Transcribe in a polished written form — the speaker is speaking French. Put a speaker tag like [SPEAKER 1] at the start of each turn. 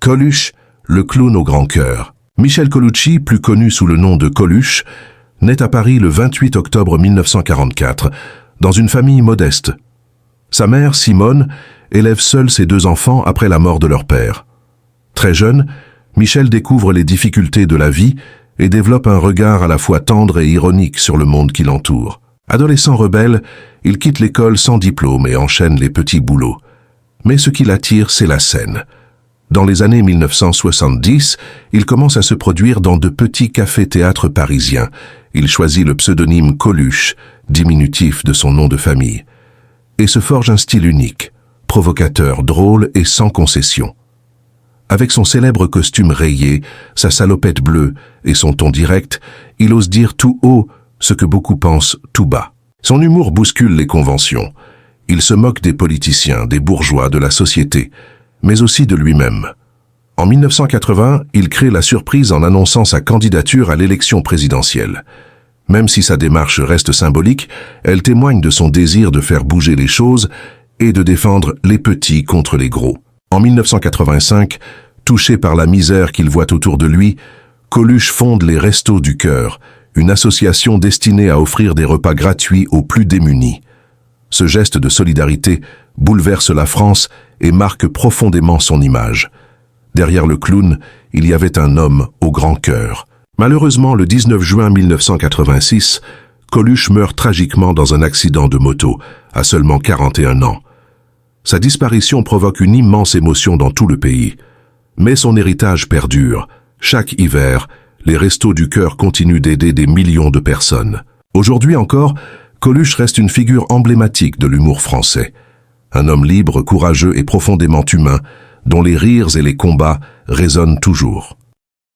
[SPEAKER 1] Coluche, le clown au grand cœur. Michel Colucci, plus connu sous le nom de Coluche, naît à Paris le 28 octobre 1944, dans une famille modeste. Sa mère, Simone, élève seule ses 2 enfants après la mort de leur père. Très jeune, Michel découvre les difficultés de la vie et développe un regard à la fois tendre et ironique sur le monde qui l'entoure. Adolescent rebelle, il quitte l'école sans diplôme et enchaîne les petits boulots. Mais ce qui l'attire, c'est la scène. Dans les années 1970, il commence à se produire dans de petits cafés-théâtres parisiens. Il choisit le pseudonyme Coluche, diminutif de son nom de famille, et se forge un style unique, provocateur, drôle et sans concession. Avec son célèbre costume rayé, sa salopette bleue et son ton direct, il ose dire tout haut ce que beaucoup pensent tout bas. Son humour bouscule les conventions. Il se moque des politiciens, des bourgeois, de la société, mais aussi de lui-même. En 1980, il crée la surprise en annonçant sa candidature à l'élection présidentielle. Même si sa démarche reste symbolique, elle témoigne de son désir de faire bouger les choses et de défendre les petits contre les gros. En 1985, touché par la misère qu'il voit autour de lui, Coluche fonde les Restos du Cœur, une association destinée à offrir des repas gratuits aux plus démunis. Ce geste de solidarité bouleverse la France et marque profondément son image. Derrière le clown, il y avait un homme au grand cœur. Malheureusement, le 19 juin 1986, Coluche meurt tragiquement dans un accident de moto, à seulement 41 ans. Sa disparition provoque une immense émotion dans tout le pays. Mais son héritage perdure. Chaque hiver, les Restos du Cœur continuent d'aider des millions de personnes. Aujourd'hui encore, Coluche reste une figure emblématique de l'humour français. Un homme libre, courageux et profondément humain, dont les rires et les combats résonnent toujours.